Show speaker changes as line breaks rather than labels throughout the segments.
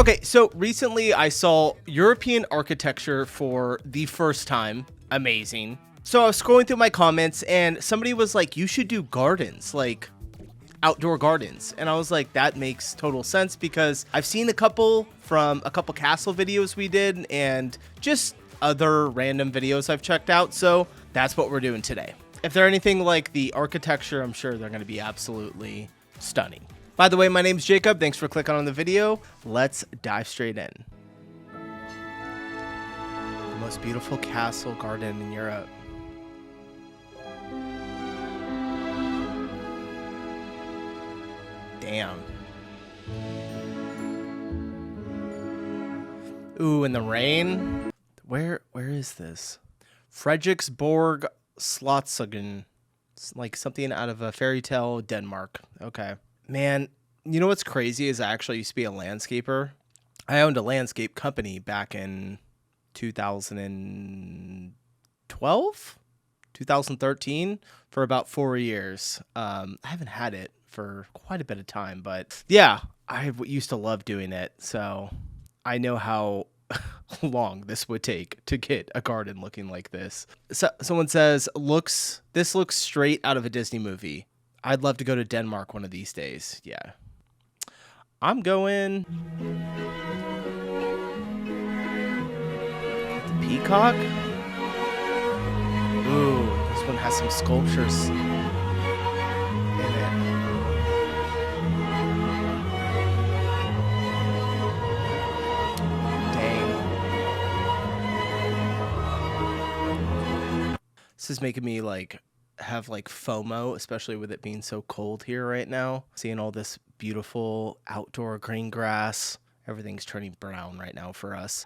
Okay, so recently I saw European architecture for the first time. Amazing. So I was scrolling through my comments and somebody was like, you should do gardens, like outdoor gardens. And I was like, that makes total sense because I've seen a couple from a couple castle videos we did and just other random videos I've checked out. So that's what we're doing today. If they're anything like the architecture, I'm sure they're going to be absolutely stunning. By the way, my name's Jacob. Thanks for clicking on the video. Let's dive straight in. The most beautiful castle garden in Europe. Damn. Ooh, in the rain. Where is this? Frederiksborg Slottsøen. It's like something out of a fairy tale Denmark. Okay. Man, you know what's crazy is I actually used to be a landscaper. I owned a landscape company back in 2012, 2013 for about 4 years. I haven't had it for quite a bit of time, but yeah, I used to love doing it. So I know how long this would take to get a garden looking like this. So someone says, this looks straight out of a Disney movie. I'd love to go to Denmark one of these days. Yeah. I'm going... The peacock? Ooh, this one has some sculptures in it. Dang. This is making me have FOMO, especially with it being so cold here right now. Seeing all this beautiful outdoor green grass. Everything's turning brown right now for us.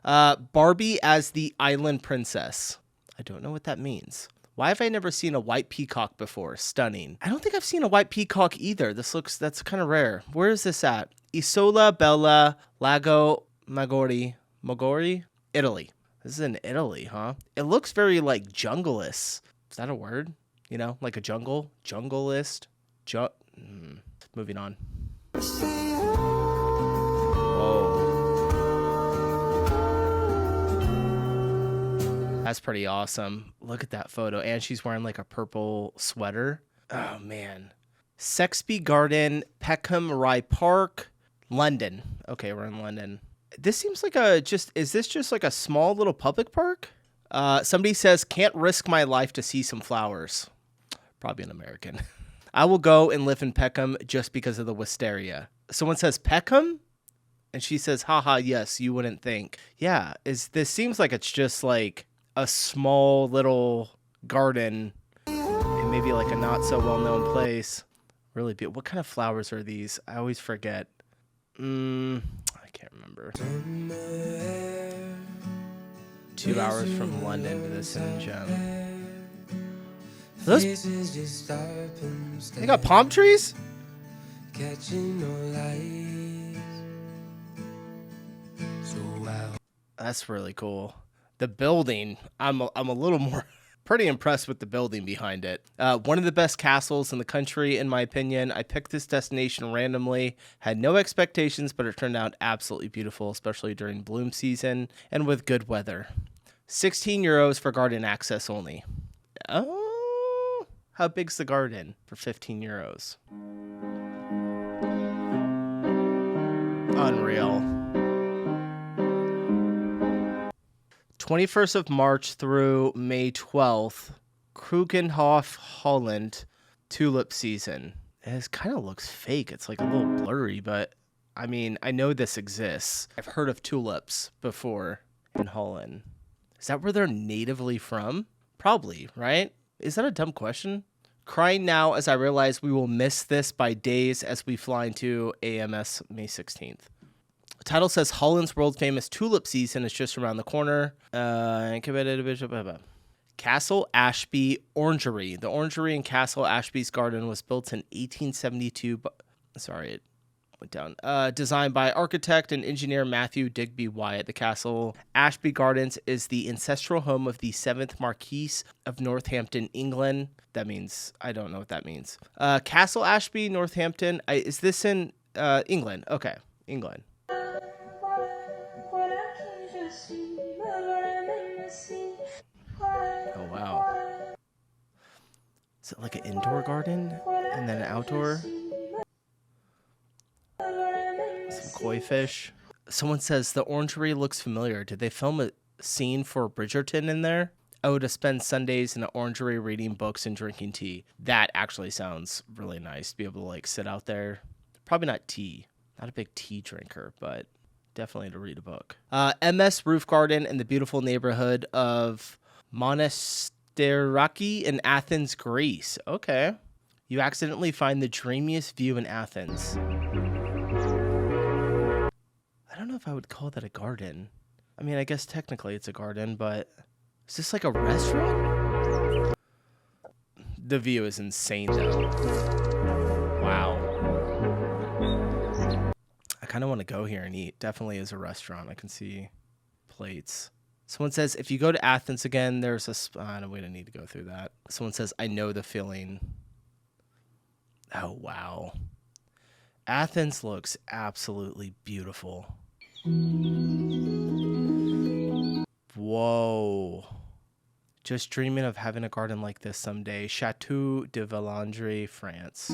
Barbie as the island princess. I don't know what that means. Why have I never seen a white peacock before? Stunning. I don't think I've seen a white peacock either. That's kind of rare. Where is this at? Isola Bella Lago Maggiore, Italy. This is in Italy, huh? It looks very jungle-less. Is that a word? You know, like a jungle-list. Moving on. Whoa. That's pretty awesome. Look at that photo. And she's wearing like a purple sweater. Oh, man. Sexby Garden, Peckham Rye Park, London. Okay, we're in London. This seems like is this just like a small little public park? Somebody says, can't risk my life to see some flowers. Probably an American. I will go and live in Peckham just because of the wisteria. Someone says Peckham? And she says, haha, yes, you wouldn't think. Yeah, this seems like it's just like a small little garden and maybe like a not so well-known place. Really beautiful. What kind of flowers are these? I always forget. I can't remember. 2 hours from London to the Sin Gem. They got palm trees? That's really cool. The building, I'm a little more pretty impressed with the building behind it. One of the best castles in the country, in my opinion. I picked this destination randomly, had no expectations, but it turned out absolutely beautiful, especially during bloom season and with good weather. 16 euros for garden access only. Oh. How big's the garden for 15 euros? Unreal. 21st of March through May 12th, Krugenhof, Holland, tulip season. It kind of looks fake. It's like a little blurry, but I mean, I know this exists. I've heard of tulips before in Holland. Is that where they're natively from? Probably, right? Is that a dumb question? Crying now as I realize we will miss this by days as we fly into AMS May 16th. The title says Holland's world famous tulip season is just around the corner. Castle Ashby Orangery. The orangery in Castle Ashby's garden was built in 1872. Sorry, it went down. Designed by architect and engineer Matthew Digby Wyatt. The Castle Ashby Gardens is the ancestral home of the 7th Marquis of Northampton, England. That means, I don't know what that means. Castle Ashby, Northampton. Is this in England? Okay, England. Oh, wow. Is it like an indoor garden and then an outdoor? Some koi fish. Someone says the orangery looks familiar. Did they film a scene for Bridgerton in there? Oh, to spend Sundays in an orangery reading books and drinking tea. That actually sounds really nice to be able to like sit out there. Probably not tea. Not a big tea drinker, but definitely to read a book. MS Roof Garden in the beautiful neighborhood of Monasteraki in Athens, Greece. Okay. You accidentally find the dreamiest view in Athens. I don't know if I would call that a garden. I mean, I guess technically it's a garden, but is this like a restaurant? The view is insane, though. Wow. I kind of want to go here and eat. Definitely is a restaurant. I can see plates. Someone says, if you go to Athens again, there's a... we don't need to go through that. Someone says, I know the feeling. Oh, wow. Athens looks absolutely beautiful. Whoa. Just dreaming of having a garden like this someday. Chateau de Valandry, France.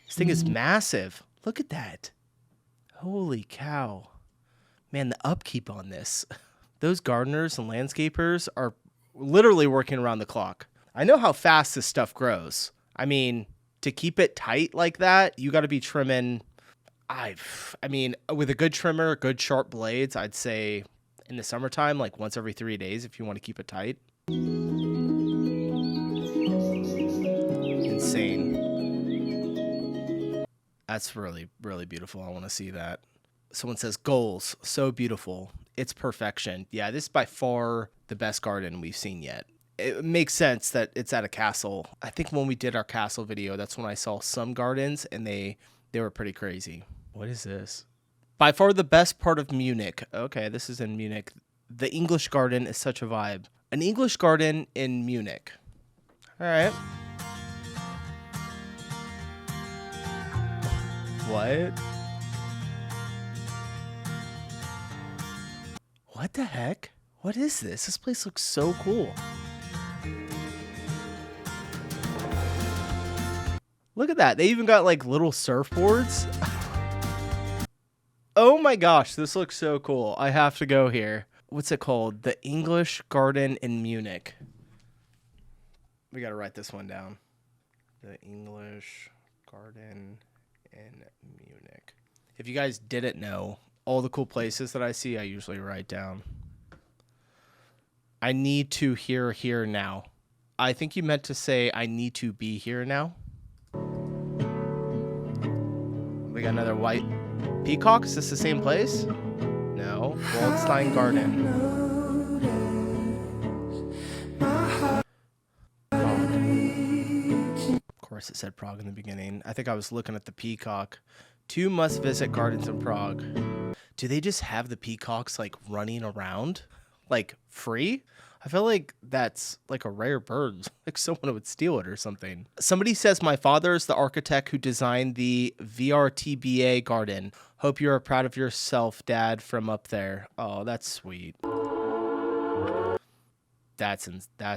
This thing is massive. Look at that. Holy cow. Man, the upkeep on this. Those gardeners and landscapers are literally working around the clock. I know how fast this stuff grows. I mean, to keep it tight like that, you got to be trimming. I mean, with a good trimmer, good sharp blades, I'd say in the summertime, like once every 3 days if you want to keep it tight. Insane. That's really, really beautiful. I want to see that. Someone says, goals, so beautiful. It's perfection. Yeah, this is by far the best garden we've seen yet. It makes sense that it's at a castle. I think when we did our castle video, that's when I saw some gardens, and they were pretty crazy. What is this? By far the best part of Munich. Okay, this is in Munich. The English garden is such a vibe. An English garden in Munich. All right. What? What the heck? What is this? This place looks so cool. Look at that. They even got like little surfboards. Oh my gosh, this looks so cool. I have to go here. What's it called? The English Garden in Munich. We got to write this one down. The English Garden in Munich. If you guys didn't know, all the cool places that I see, I usually write down. I need to here now. I think you meant to say I need to be here now. We got another white peacock. Is this the same place? No. Waldstein Garden. Of course it said Prague in the beginning. I think I was looking at the peacock. 2 must-visit gardens in Prague. Do they just have the peacocks, like, running around? Like, free? I feel like that's, like, a rare bird. Like, someone would steal it or something. Somebody says, my father is the architect who designed the VRTBA garden. Hope you are proud of yourself, Dad, from up there. Oh, that's sweet. That's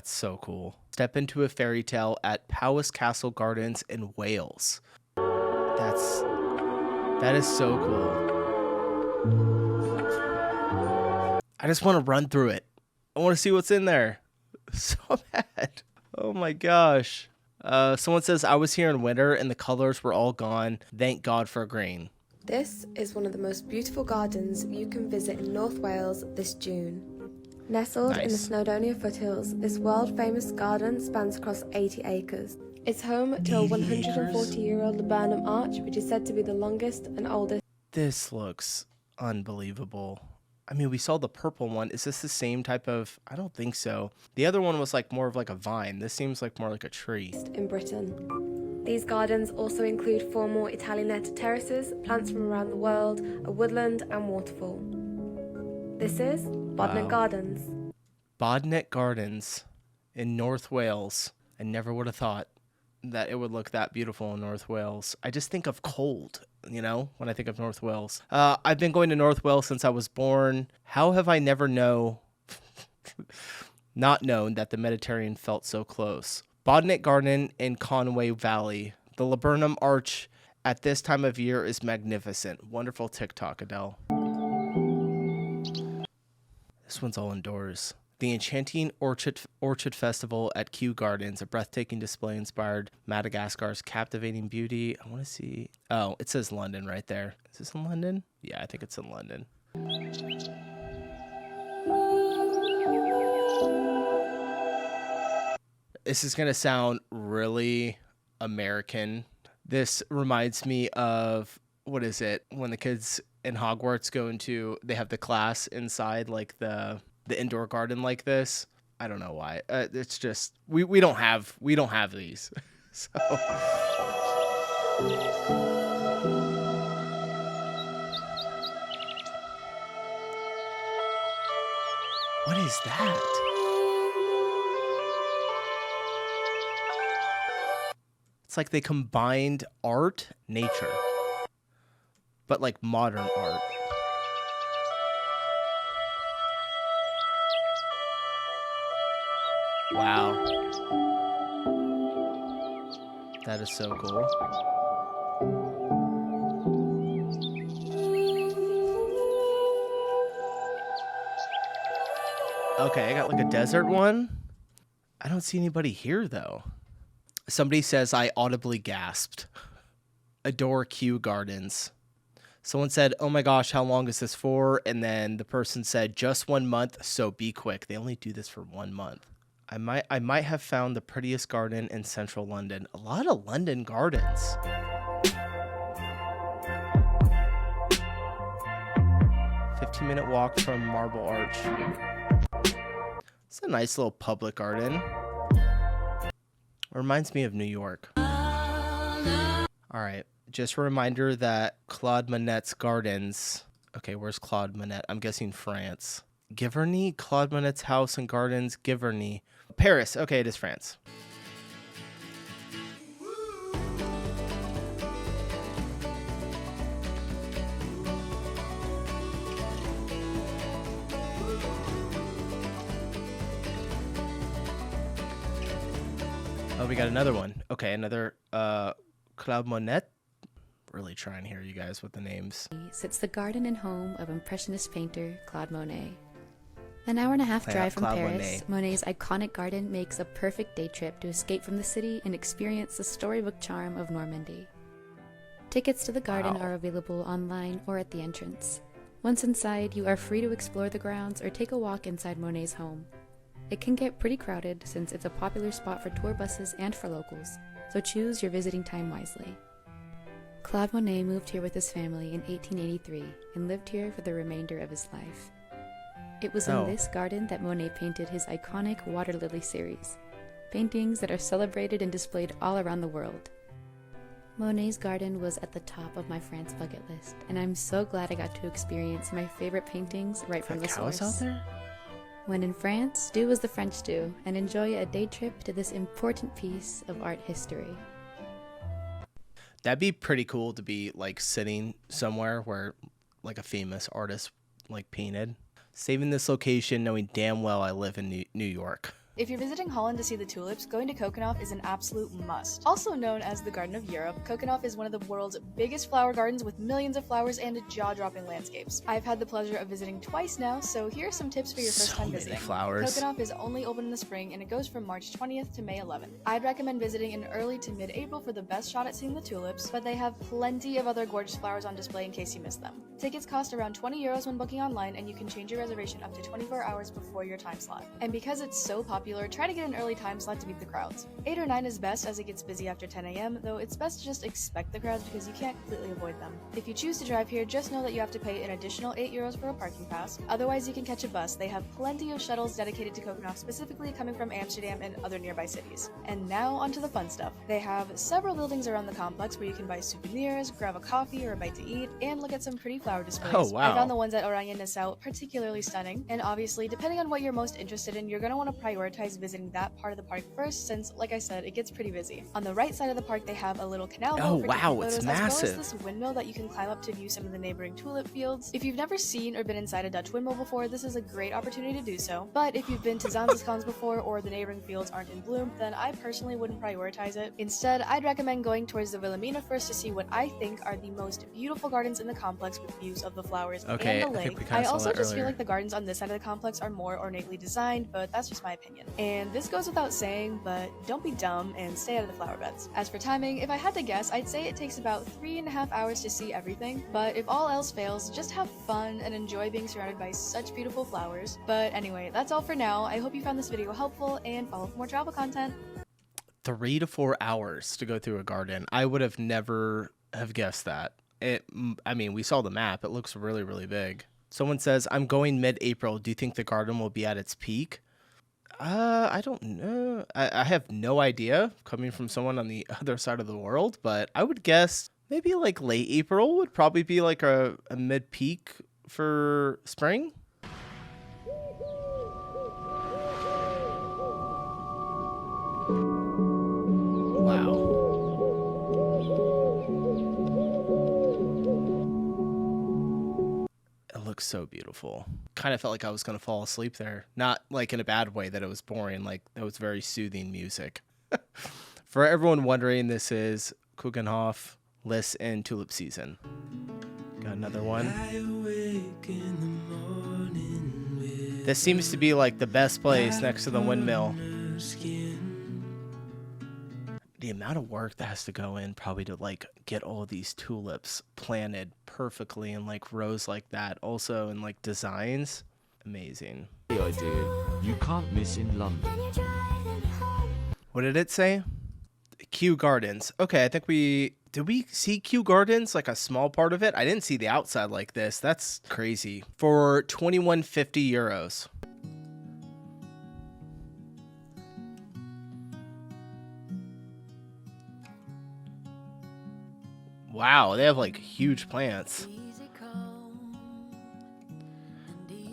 so cool. Step into a fairy tale at Powys Castle Gardens in Wales. That is so cool. I just want to run through it. I want to see what's in there. So bad. Oh my gosh. Someone says, I was here in winter and the colors were all gone. Thank God for green.
This is one of the most beautiful gardens you can visit in North Wales this June. Nestled in the Snowdonia foothills, this world-famous garden spans across 80 acres. It's home to a 140-year-old laburnum arch, which is said to be the longest and oldest.
This looks unbelievable. I mean, we saw the purple one. Is this the same type of... I don't think so. The other one was like more of like a vine. This seems like more like a tree.
In Britain. These gardens also include 4 more Italianate terraces, plants from around the world, a woodland and waterfall. This is Bodnet Gardens.
Bodnet Gardens in North Wales. I never would have thought. that it would look that beautiful in North Wales. I just think of cold, when I think of North Wales. I've been going to North Wales since I was born. How have I never not known that the Mediterranean felt so close? Bodnet Garden in Conway Valley. The Laburnum Arch at this time of year is magnificent. Wonderful TikTok, Adele. This one's all indoors. The Enchanting Orchid Festival at Kew Gardens, a breathtaking display inspired Madagascar's captivating beauty. I want to see. Oh, it says London right there. Is this in London? Yeah, I think it's in London. This is going to sound really American. This reminds me of, what is it? When the kids in Hogwarts they have the class inside, like the indoor garden like this. I don't know why. It's just we don't have these. So what is that? It's like they combined art, nature, but like modern art. Wow. That is so cool. Okay, I got like a desert one. I don't see anybody here though. Somebody says I audibly gasped. Adore Kew Gardens. Someone said, oh my gosh, how long is this for? And then the person said, just 1 month, so be quick. They only do this for 1 month. I might have found the prettiest garden in central London. A lot of London gardens. 15-minute walk from Marble Arch. It's a nice little public garden. Reminds me of New York. All right. Just a reminder that Claude Monet's gardens. Okay, where's Claude Monet? I'm guessing France. Giverny? Claude Monet's house and gardens. Giverny. Paris. Okay, it is France. Oh, we got another one. Okay, another Claude Monet. Really trying here, you guys, with the names.
Sits the garden and home of Impressionist painter Claude Monet. An hour-and-a-half drive from Paris, Monet's iconic garden makes a perfect day trip to escape from the city and experience the storybook charm of Normandy. Tickets to the garden are available online or at the entrance. Once inside, you are free to explore the grounds or take a walk inside Monet's home. It can get pretty crowded since it's a popular spot for tour buses and for locals, so choose your visiting time wisely. Claude Monet moved here with his family in 1883 and lived here for the remainder of his life. It was in this garden that Monet painted his iconic Water Lily series, paintings that are celebrated and displayed all around the world. Monet's garden was at the top of my France bucket list, and I'm so glad I got to experience my favorite paintings right from the source. Out there? When in France, do as the French do, and enjoy a day trip to this important piece of art history.
That'd be pretty cool to be like sitting somewhere where like a famous artist like painted. Saving this location knowing damn well I live in New York.
If you're visiting Holland to see the tulips, going to Keukenhof is an absolute must. Also known as the Garden of Europe, Keukenhof is one of the world's biggest flower gardens with millions of flowers and jaw-dropping landscapes. I've had the pleasure of visiting twice now, so here are some tips for your first time visiting.
Flowers.
Keukenhof is only open in the spring and it goes from March 20th to May 11th. I'd recommend visiting in early to mid-April for the best shot at seeing the tulips, but they have plenty of other gorgeous flowers on display in case you missed them. Tickets cost around €20 when booking online, and you can change your reservation up to 24 hours before your time slot. And because it's so popular, try to get an early time slot to beat the crowds. 8 or 9 is best as it gets busy after 10 a.m., though it's best to just expect the crowds because you can't completely avoid them. If you choose to drive here, just know that you have to pay an additional €8 for a parking pass. Otherwise, you can catch a bus. They have plenty of shuttles dedicated to Keukenhof, specifically coming from Amsterdam and other nearby cities. And now onto the fun stuff. They have several buildings around the complex where you can buy souvenirs, grab a coffee or a bite to eat, and look at some pretty flower displays.
Oh, wow.
I found the ones at Oranje Nassau particularly stunning, and obviously, depending on what you're most interested in, you're going to want to prioritize prioritize visiting that part of the park first since, like I said, it gets pretty busy. On the right side of the park, they have a little canal
Oh,
boat for
wow,
taking
it's
photos,
massive.
as well as this windmill that you can climb up to view some of the neighboring tulip fields. If you've never seen or been inside a Dutch windmill before, this is a great opportunity to do so. But if you've been to Zanziskans before or the neighboring fields aren't in bloom, then I personally wouldn't prioritize it. Instead, I'd recommend going towards the Wilhelmina first to see what I think are the most beautiful gardens in the complex with views of the flowers and the
I
lake.
think we kinda
I
saw
also
that
just feel
earlier.
like the gardens on this side of the complex are more ornately designed, but that's just my opinion. And this goes without saying, but don't be dumb and stay out of the flower beds. As for timing, if I had to guess, I'd say it takes about 3.5 hours to see everything, but if all else fails, just have fun and enjoy being surrounded by such beautiful flowers. But anyway, that's all for now. I hope you found this video helpful and follow for more travel content.
3 to 4 hours to go through a garden. I would have never have guessed that. I mean, we saw the map. It looks really, really big. Someone says, I'm going mid-April. Do you think the garden will be at its peak? I don't know. I have no idea coming from someone on the other side of the world, but I would guess maybe like late April would probably be like a mid-peak for spring. Wow. It looks so beautiful. Kind of felt like I was going to fall asleep there. Not like in a bad way that it was boring. Like that was very soothing music. For everyone wondering, this is Kugenhof, Lis in tulip season. Got another one. This seems to be like the best place next to the windmill. The amount of work that has to go in probably to like get all of these tulips planted perfectly in like rows like that. Also in like designs. Amazing.
The idea you can't miss in London.
What did it say? Kew Gardens. Okay, I think did we see Kew Gardens, like a small part of it? I didn't see the outside like this. That's crazy. For 21.50 euros. Wow, they have like huge plants.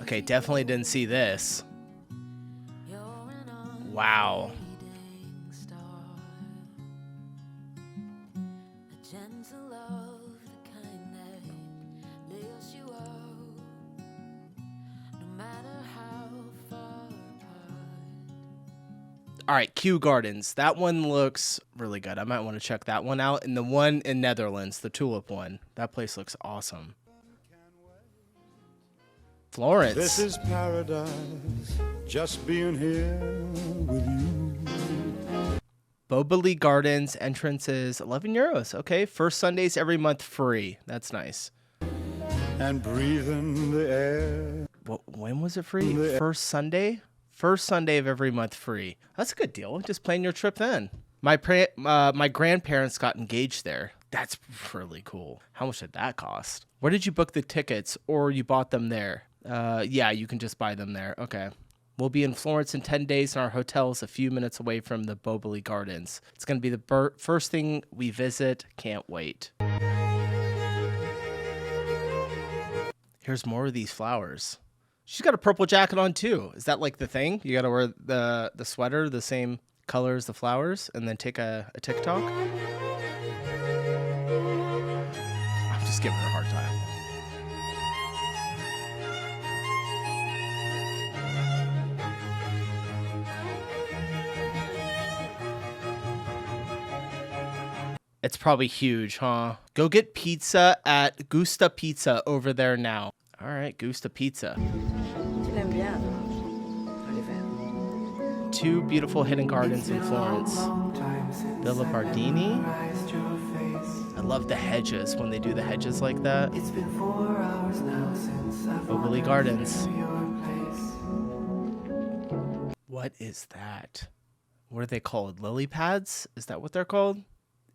Okay, definitely didn't see this. Wow. All right, Kew Gardens. That one looks really good. I might want to check that one out. And the one in Netherlands, the tulip one, that place looks awesome. Florence.
This is paradise, just being here with you.
Boboli Gardens, entrance is 11 euros. Okay, first Sundays every month free. That's nice.
And breathing the air.
When was it free? First Sunday? First Sunday of every month free. That's a good deal. Just plan your trip then. My grandparents got engaged there. That's really cool. How much did that cost? Where did you book the tickets, or you bought them there? Yeah, you can just buy them there. Okay. We'll be in Florence in 10 days, and our hotel is a few minutes away from the Boboli Gardens. It's going to be the first thing we visit. Can't wait. Here's more of these flowers. She's got a purple jacket on too. Is that like the thing? You got to wear the sweater, the same color as the flowers, and then take a TikTok? I'm just giving her a hard time. It's probably huge, huh? Go get pizza at Gusta Pizza over there now. All right, Gusta Pizza. Two beautiful hidden gardens in Florence. Villa Bardini. I love the hedges when they do the hedges like that. Boboli Gardens. What is that? What are they called? Lily pads? Is that what they're called?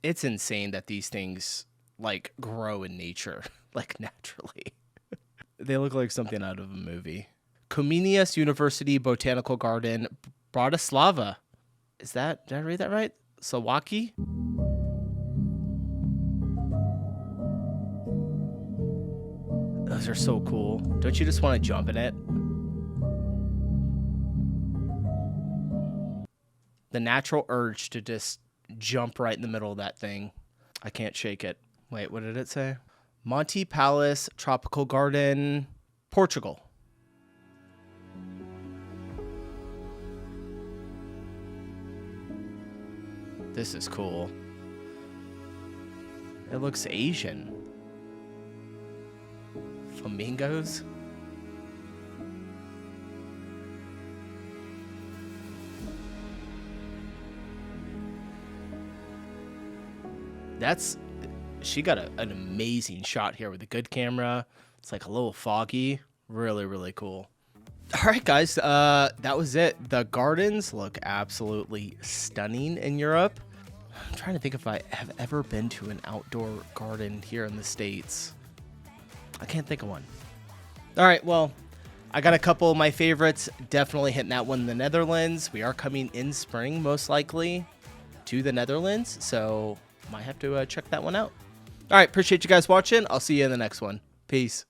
It's insane that these things like grow in nature, like naturally. They look like something out of a movie. Comenius University Botanical Garden, Bratislava. Did I read that right? Sawaki? Those are so cool. Don't you just want to jump in it? The natural urge to just jump right in the middle of that thing. I can't shake it. Wait, what did it say? Monte Palace Tropical Garden, Portugal. This is cool. It looks Asian. Flamingos. She got an amazing shot here with a good camera. It's like a little foggy. Really, really cool. All right, guys, that was it. The gardens look absolutely stunning in Europe. I'm trying to think if I have ever been to an outdoor garden here in the States. I can't think of one. All right, well, I got a couple of my favorites. Definitely hitting that one in the Netherlands. We are coming in spring, most likely, to the Netherlands, so might have to check that one out. All right, appreciate you guys watching. I'll see you in the next one. Peace.